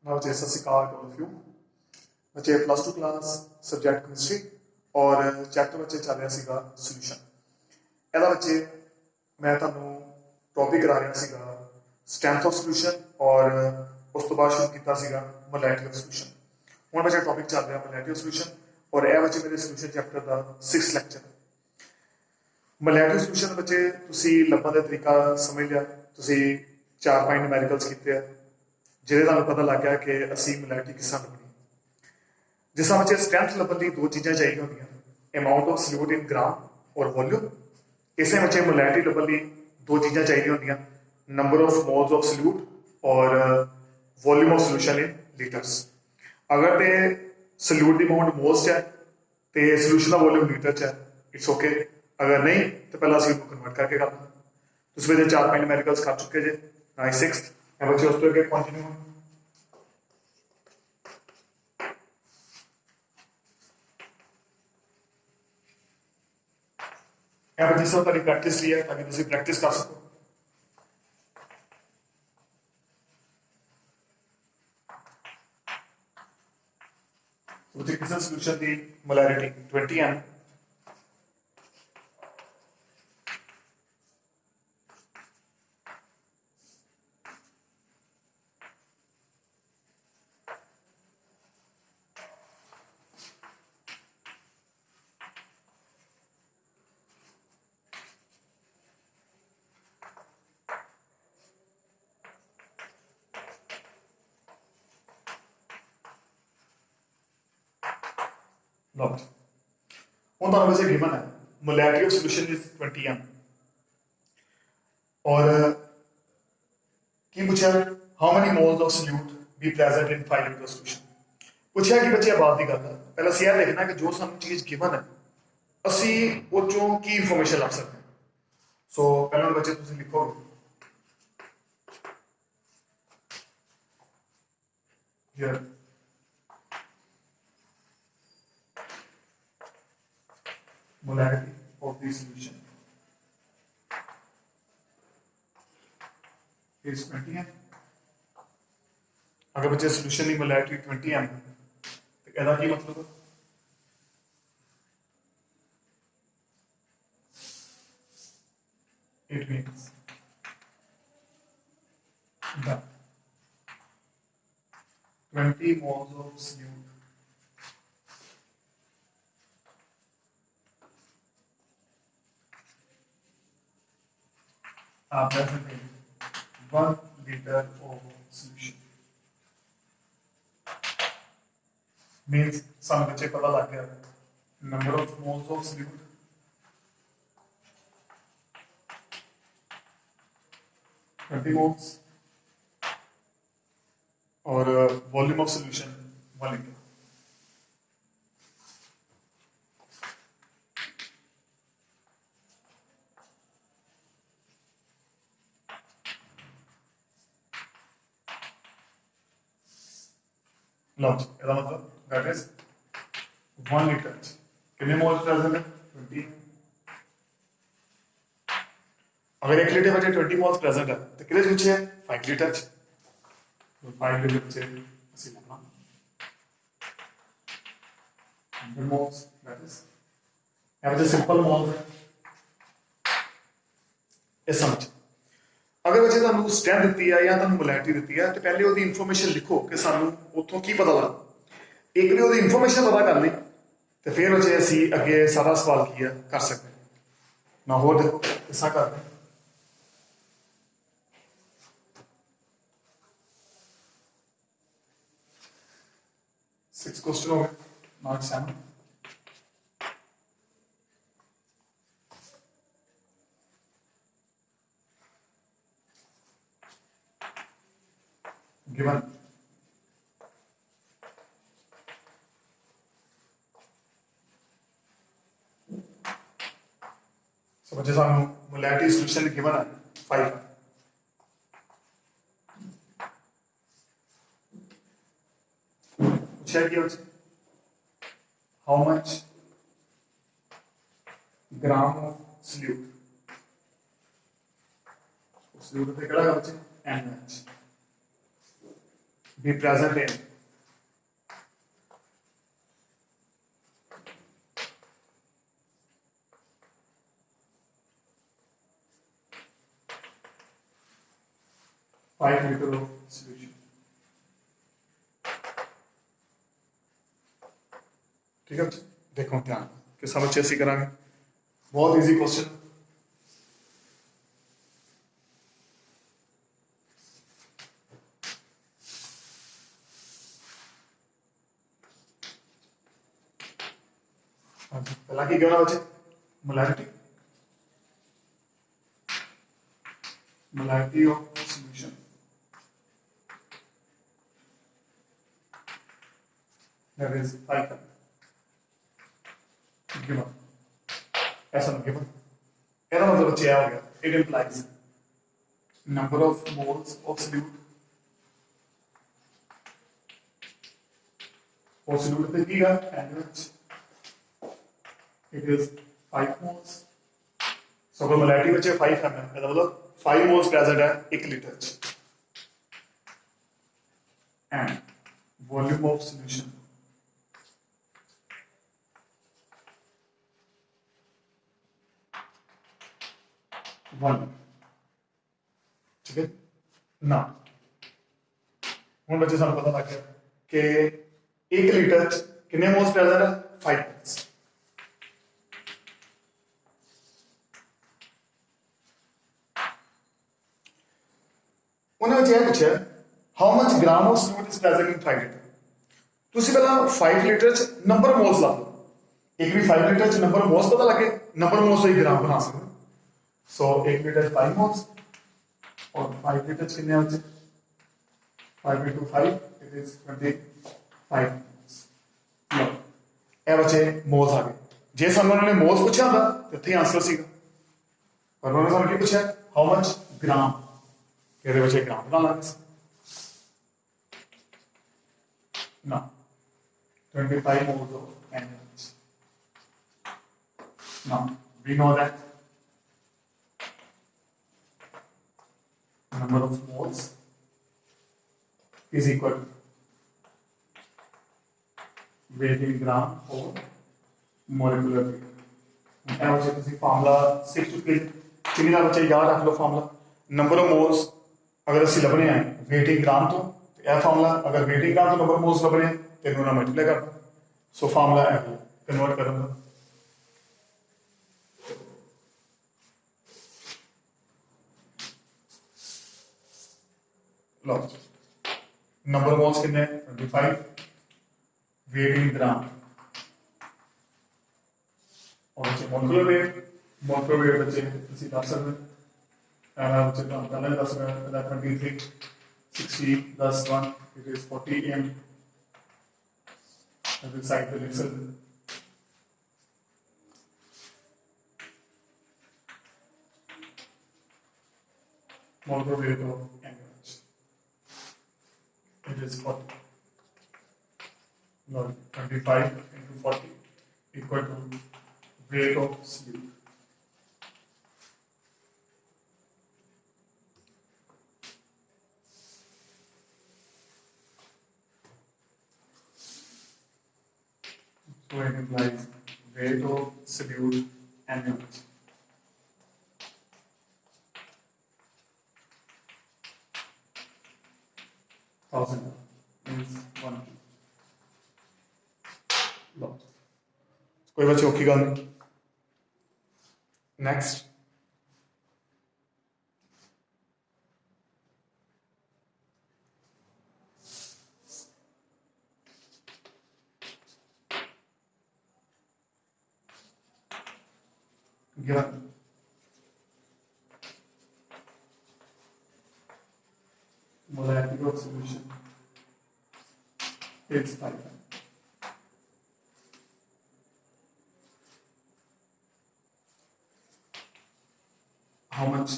Now just a card all of you बच्चे plus two class subject chemistry और chapter बच्चे चल रहा सीगा सोल्यूशन ਇਹਦਾ बच्चे मैं ਤੁਹਾਨੂੰ टॉपिक करा रहा सीगा स्ट्रेंथ ऑफ सोल्यूशन और उस तो बाद शुरू किया सीगा मोलैरिटी ऑफ सोल्यूशन हुण बच्चे टॉपिक चल रहा मोलैरिटी ऑफ सोल्यूशन और यह बच्चे मेरे सोल्यूशन चैप्टर का 6th lecture molarity of solution बच्चे तुसी लभण दा तरीका समझ लिया तुसी 4-5 न्यूमेरिकल्स कीते ਜਿਹਦੇ ਤੁਹਾਨੂੰ ਪਤਾ ਲੱਗ ਗਿਆ ਕਿ ਅਸੀਂ ਮੋਲੈਰਿਟੀ ਕਿਸ ਤਰ੍ਹਾਂ ਲੱਭਣੀ ਜਿਸ ਤਰ੍ਹਾਂ ਬੱਚੇ ਸਟਰੈਂਥ ਲੱਭਣ ਲਈ ਦੋ ਚੀਜ਼ਾਂ ਚਾਹੀਦੀਆਂ ਹੁੰਦੀਆਂ amount of solute in gram ਔਰ ਵੋਲਿਊਮ ਇਸੇ ਬੱਚੇ ਮੋਲੈਰਿਟੀ ਲੱਭਣ ਲਈ ਦੋ ਚੀਜ਼ਾਂ ਚਾਹੀਦੀਆਂ ਹੁੰਦੀਆਂ number of moles of solute ਔਰ ਵੋਲਿਊਮ ਆਫ ਸੋਲੂਸ਼ਨ ਇਨ ਲੀਟਰਸ ਅਗਰ ਤੇ ਸੋਲਿਊਟ ਦੀ ਅਮਾਉਂਟ ਮੋਲਸ 'ਚ ਹੈ ਤੇ ਸੋਲੂਸ਼ਨ ਦਾ ਵੋਲਿਊਮ ਲੀਟਰ 'ਚ ਹੈ ਇਟਸ ਓਕੇ ਅਗਰ ਨਹੀਂ ਤਾਂ ਪਹਿਲਾਂ ਅਸੀਂ ਉਹਨੂੰ ਕਨਵਰਟ ਕਰਕੇ ਕਰਨਾ ਤੁਸੀਂ ਵੀ 4-5 ਨਿਊਮੈਰੀਕਲਸ ਕਰ ਚੁੱਕੇ ਜੇ ਨਾ 6th है बच्चे उस पर कंटिन्यू है बच्चे सब तारी प्रैक्टिस लिया ताकि तुम प्रैक्टिस कर सको किसी सोल्यूशन की मोलैरिटी 20 है Not. On the other given है molarity of solution is 20 m और की पूछा how many moles of solute be present in 5 liter solution पूछा कि बच्चे बात की गल है पहले ਅਸੀਂ ਇਹ ਦੇਖਣਾ कि जो ਸਾਨੂੰ ਚੀਜ਼ given है ਅਸੀਂ ਉਹ ਚੋਂ ਕੀ ਇਨਫੋਰਮੇਸ਼ਨ ਲੱਭ ਸਕਦੇ ਹਾਂ ਸੋ ਪਹਿਲਾਂ ਬੱਚੇ ਤੁਸੀਂ ਲਿਖੋ here molarity of the solution is 20 m अगर बच्चे सोल्यूशन की मोलैरिटी 20 m तो ਇਹਦਾ ਕੀ मतलब है it means the 20 moles of solute are present in 1 liter of solution. Means some बच्चे पता लग गया number of moles of solute moles और volume of solution 1 liter. Launch. ਇਹਦਾ ਮਤਲਬ that is 1 liter ਕਿੰਨੇ ਮੋਲਸ ਪ੍ਰੈਜ਼ੈਂਟ ਹੈ 20 अगर 1 लीटर ਵਿੱਚ 20 ਮੋਲਸ ਪ੍ਰੈਜ਼ੈਂਟ ਹੈ ਤਾਂ ਕਿਹਦੇ ਵਿੱਚ ਹੈ 5 ਲੀਟਰ ਚ 5 ਲੀਟਰ ਵਿੱਚ ਅਸੀਂ ਲਿਖਣਾ 100 moles that is ਇਹ ਵਿੱਚ ਸਿੰਪਲ ਮੋਲਸ ਹੈ ਇਹ ਸਮਝ अगर बच्चे ਤੁਹਾਨੂੰ ਸਟਰੈਂਥ ਦਿੱਤੀ ਹੈ ਜਾਂ ਤੁਹਾਨੂੰ ਮੋਲੈਰਿਟੀ ਦਿੱਤੀ ਹੈ ਤੇ ਪਹਿਲੇ ਉਹਦੀ ਇਨਫੋਰਮੇਸ਼ਨ ਲਿਖੋ ਕਿ ਸਾਨੂੰ ਉੱਥੋਂ ਕੀ ਪਤਾ ਲੱਗਾ ਇੱਕ ਵੀ ਉਹਦੀ ਇਨਫੋਰਮੇਸ਼ਨ ਪਤਾ ਕਰ ਲਈ ਤੇ ਫਿਰ ਬੱਚੇ ਅਸੀਂ ਅੱਗੇ ਸਾਰਾ ਸਵਾਲ ਕੀ ਹੈ ਕਰ ਸਕਦੇ ਨਾ ਹੋਰ ਦੇਖੋ ਕਿਸਾ ਕਰਦੇ सिक्स क्वेश्चन हो गए मार्क 7 given so बच्चे सानू मोलैरिटी सोल्यूशन गिवन है 5 पूछा कि how much gram of solute solute ਤੇ ਕਿਹੜਾ ਹੈ ਬੱਚੇ NH be present in 5 liter of solution। ठीक है, देखो ध्यान कि समझ ऐसी करांगे, बहुत इजी क्वेश्चन। पहला की क्या बचे, molarity, molarity of solution, that is 5 given, ऐसा ना given, ऐसा मतलब बच्चे आ गया, it implies number of moles of solute, और solute पे की का NaOH, it is 5 moles, so अगर molarity बचे 5 है, ऐसा मतलब 5 moles present है 1 लीटर च, and volume of solution 1, ठीक है ना। ਹੁਣ ਬੱਚੇ ਸਾਨੂੰ ਪਤਾ ਲੱਗ ਗਿਆ कि 1 लीटर च कितने मोल्स प्रेजेंट है, 5 moles। उन्होंने यह पूछा how much gram of solute is present in 5 litre. ਤੁਸੀਂ ਪਹਿਲਾਂ 5 ਲੀਟਰ ਚ ਨੰਬਰ ਮੋਲਸ ਲਾ ਲਓ, ਇੱਕ ਵੀ 5 ਲੀਟਰ ਚ ਨੰਬਰ ਮੋਲਸ ਪਤਾ ਲੱਗੇ, ਨੰਬਰ ਮੋਲਸ ਤੋਂ ਹੀ ਗ੍ਰਾਮ ਬਣਾ ਸਕਦੇ। ਸੋ 1 ਲੀਟਰ 5 ਮੋਲਸ और 5 लीटर कितने बचे, 5 into 5 it is 25 moles। लो ਇਹ बचे मोल्स आ गए। जे ਸਾਨੂੰ ਉਹਨਾਂ ਨੇ मोल्स ਪੁੱਛਿਆ ਹੁੰਦਾ ਤੇ ਇੱਥੇ ਆਨਸਰ ਸੀਗਾ, ਪਰ ਉਹਨਾਂ ਨੇ ਸਾਨੂੰ ਕੀ ਪੁੱਛਿਆ ਹਾਊ ਮਚ ਗ੍ਰਾਮ, ਇਹਦੇ ਵਿੱਚ ਗ੍ਰਾਮ ਬਣਾ ਲਾਂਗੇ ਨਾ। 25 moles of NaOH। now we know that number of moles is equal to weight in gram or molecular weight। ਇਹ ਵਜੇ ਤੁਸੀਂ ਫਾਰਮੂਲਾ ਸਿੱਖ ਚੁੱਕੇ ਜੀ, ਕਿੰਨੀ ਦਾ ਬੱਚੇ ਯਾਦ ਰੱਖ ਲਓ ਫਾਰਮੂਲਾ, ਨੰਬਰ ਆਫ ਮੋਲਸ ਅਗਰ ਅਸੀਂ ਲੱਭਣੇ ਆ weight in gram ਤੋਂ, ਇਹ ਫਾਰਮੂਲਾ ਅਗਰ weight in gram ਤੋਂ ਨੰਬਰ ਮੋਲਸ ਲੱਭਣੇ ਤੇ ਇਹਨੂੰ ਨਾਲ ਮਲਟੀਪਲਾਈ ਕਰਨਾ। ਸੋ ਫਾਰਮੂਲਾ ਇਹ ਕਨਵਰਟ ਕਰਾਂਗਾ, लो नंबर मोल्स कितने 25, वेट इन ग्राम और बच्चे मोलकुलर वेट बच्चे ਤੁਸੀਂ ਦੱਸ ਸਕਦੇ ਹੋ, ਪਹਿਲਾਂ बच्चे ਤੁਹਾਨੂੰ ਪਹਿਲਾਂ ਹੀ ਦੱਸ ਰਿਹਾ ਪਹਿਲਾਂ 23 60 10 1 it is 40 m and the side will excel molecular weight of NaOH, it is 40, no 25 into 40 equal to weight of solute। So it implies weight of solute NaOH is 1 kg। लो कोई बच्चे औखी गल नहीं। Next given molarity of solution is 5, how much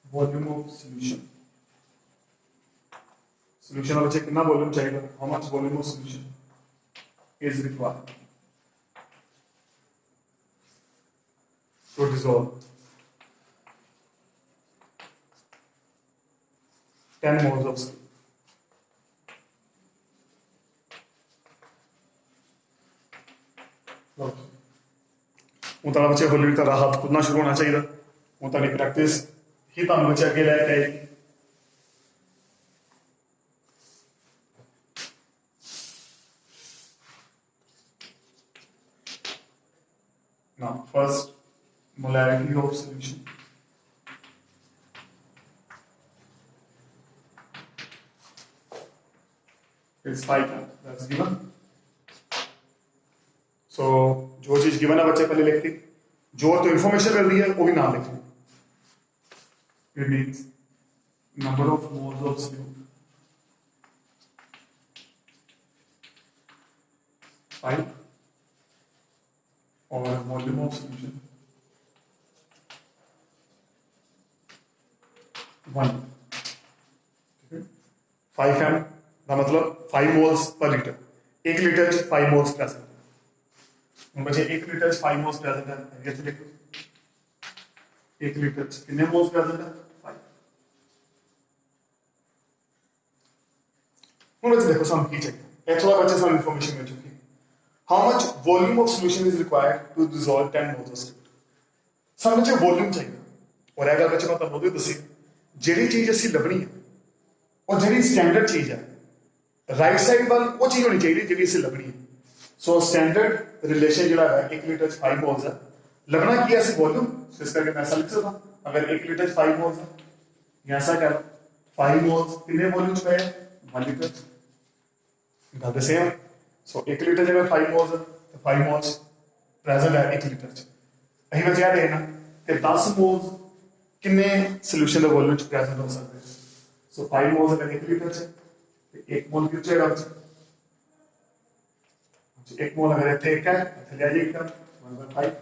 volume of solution, solution बच्चे कितना volume चाहिए, how much volume of solution is required to dissolve 10 moles of solute। हूँ तो बच्चे हौली तो हाथ खुदना शुरू होना चाहिए। हूँ तो प्रैक्टिस ही तुम बच्चे अगे लैके आएगी। Now, first molarity of solution is 5 gram. That's given. So, जो चीज गिवन है बच्चे पहले लिखती, जो तो इंफॉर्मेशन कर दी है वो भी नाम लिख लो। It means number of moles of solute 5 और वॉल्यूम ऑफ सॉल्यूशन 1। 5 m का मतलब 5 moles per litre. 1 litre 5 moles present है। बच्चे 1 लीटर 5 मोल्स प्रेजेंट है, कैसे लिखो? 1 लीटर कितने मोल्स प्रेजेंट है? 5। हूँ बच्चे देखो सानू की चाहिए, थोड़ा बच्चे सानू इंफॉर्मेशन मिल चुकी है। How much volume of solution is required to dissolve 10 moles of solute? सब बच्चे वॉल्यूम चाहिए। और अगर बच्चे मैं तुहानू दसी जिहड़ी चीज असीं लभनी है और जिहड़ी स्टैंडर्ड चीज है राइट साइड वाल वो चीज होनी चाहिए जिहड़ी असीं लभनी है। सो स्टैंडर्ड रिलेशन जिहड़ा है 1 लीटर 5 मोल्स है, लभना की है असीं वॉल्यूम। सो इस करके मैं ऐसा लिख सकता हूं, अगर 1 लीटर 5 मोल्स है या ऐसा कह लो 5 मोल्स कितने वॉल्यूम च पे 1 लीटर। गल तो सेम। सो 1 लीटर जगह 5 मोल्स है तो 5 मोल्स प्रेजेंट है 1 लीटर च। अहीं बच्चे आ देखना कि 10 मोल्स कितने सोल्यूशन का वॉल्यूम च प्रेजेंट हो सकते हैं। सो 5 मोल्स अगर 1 लीटर च तो 1 मोल कितने होएगा बच्चे? 1 मोल अगर इत्थे 1 है इत्थे ले जाइए 1/5।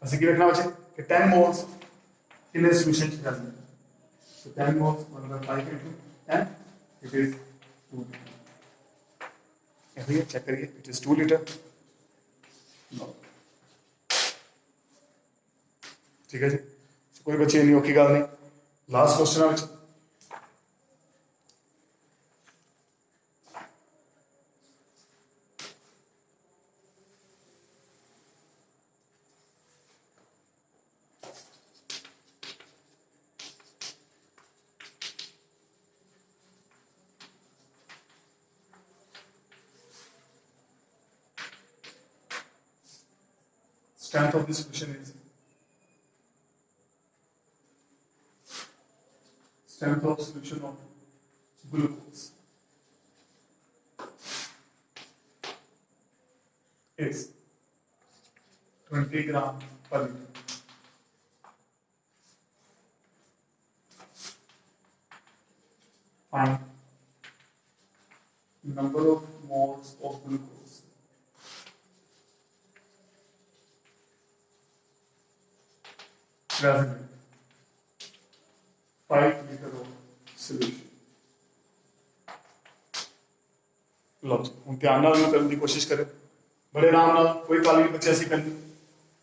असं की रखना बच्चे कि 10 मोल्स कितने सोल्यूशन च प्रेजेंट है। सो 10 moles 1/5 into 10 it is 2 litre. भैया चेक करिए, इट इज 2 लीटर। ठीक है जी, कोई बच्चे नहीं औखी गल नहीं। लास्ट क्वेश्चन है बच्चे, strength of this solution is strength of solution of glucose is 20 gram per liter। Find number of moles of glucose present in 5 liter of solution। लो हम ध्यान नाल करने की कोशिश करें, बड़े आराम नाल, कोई काली बच्चे ऐसी करनी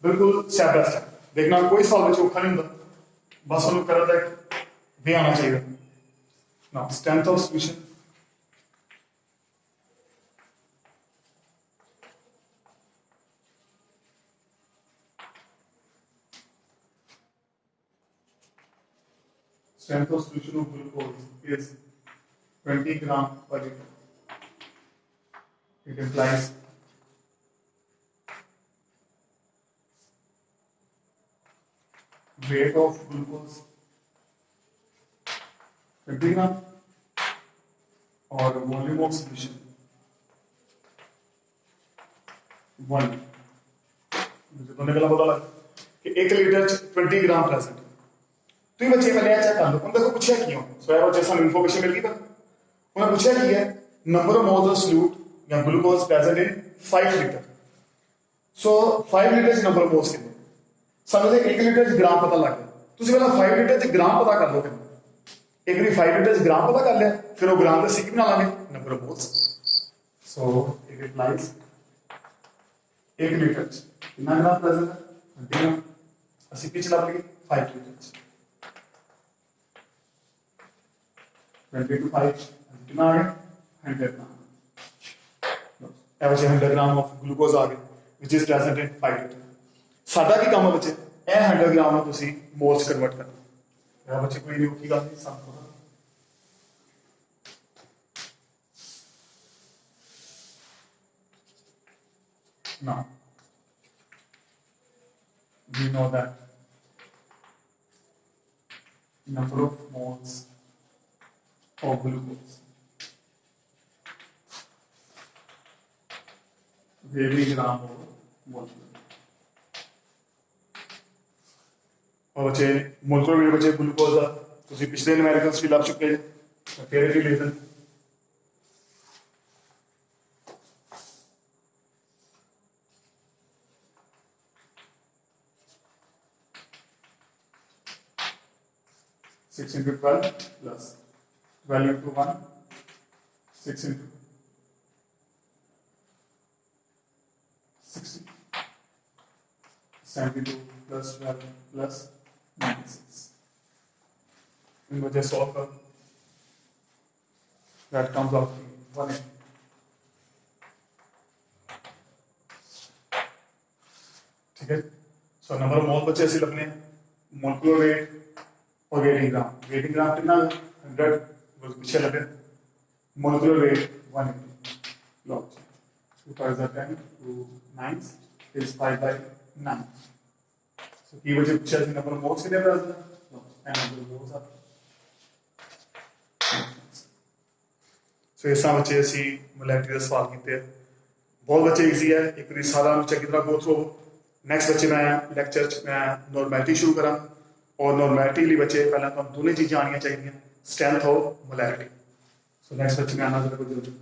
बिल्कुल स्टेप बाय स्टेप। देखना कोई सवाल बच्चे औखा नहीं होता, बस उन्होंने करना तक भी आना चाहिए। Now strength of solution strength of solution of glucose is 20 gram per liter। It implies weight of glucose 20 gram और volume of solution 1। मुझे तो निकला पता लगा कि 1 लीटर 20 ग्राम प्रेजेंट। तो ये बच्चे पहले चेक कर लो, उन देखो पूछा क्यों। सो यार बच्चे सानू इंफॉर्मेशन मिल गई, पर उन्हें पूछा की है number of moles of solute या glucose present in 5 litre. So 5 litre number of moles कितने सानू ते 1 लीटर ग्राम पता लग गया। तुसी पहला 5 लीटर ग्राम पता कर लो कितना। एक बार 5 लीटर ग्राम पता कर लिया, फिर वो ग्राम का सीख बना लांगे number of moles. So it implies 1 litre कितना ग्राम प्रेजेंट है 20 ग्राम। ਅਸੀਂ ਪਿਛਲਾ ਪੜੀ 5 ਲੀटर 20 to 5 कितना आ गया 100 ग्राम ਇਹ बचे 100 ग्राम ऑफ ग्लूकोज आ गए which is present in 5 litre ਸਾਡਾ ਕੀ ਕੰਮ ਹੈ ਬੱਚੇ ਇਹ 100 ग्राम ਨੂੰ ਤੁਸੀਂ ਮੋਲਸ ਕਨਵਰਟ ਕਰਨਾ ਇਹ ਬੱਚੇ ਕੋਈ ਨਹੀਂ ਔਖੀ ਗੱਲ ਨਹੀਂ ਸਾਨੂੰ ਪਤਾ now we know that number of moles of glucose every gram of molecule और बच्चे मोलकुलर वेट बच्चे ग्लूकोज का ਤੁਸੀਂ ਪਿਛਲੇ ਨੂਮੈਰਿਕਲਸ ਵੀ ਲੱਭ ਚੁੱਕੇ ਹੋ ਫਿਰ ਵੀ ਲਿਖ ਦਿੰਦੇ 6 into 12 plus 12 into 1, 6 into 60, 72 plus 12 plus 96. इनको जैसे solve कर, that comes out to 180. ठीक है? So number of mole बचे ऐसे लगने molecular weight और वेटिंग ग्राम कितना 100 पीछे लगे molecular wait 180 log 2 times 10 to 9 is 5 by 9 so की वजह पीछे से नंबर मोल्स कितने बराबर है नंबर मोल्स आ सो ये सब बच्चे ਅਸੀਂ मोलैरिटी ਦਾ ਸਵਾਲ ਕੀਤੇ ਬਹੁਤ ਬੱਚੇ ਈਜ਼ੀ ਹੈ ਇੱਕ ਵਾਰੀ ਸਾਰਾ ਨੂੰ ਚੰਗੀ ਤਰ੍ਹਾਂ ਗੋ ਥਰੂ ਨੈਕਸਟ ਬੱਚੇ ਮੈਂ ਲੈਕਚਰ ਚ ਮੈਂ ਨੋਰਮੈਲਿਟੀ ਸ਼ੁਰੂ ਕਰਾਂ और नॉर्मैलिटी लिए बच्चे पहले तो दोनों चीज़ें आनी चाहिए स्ट्रेंथ और मोलैरिटी सो नेक्स्ट बच्चे में आना जरूर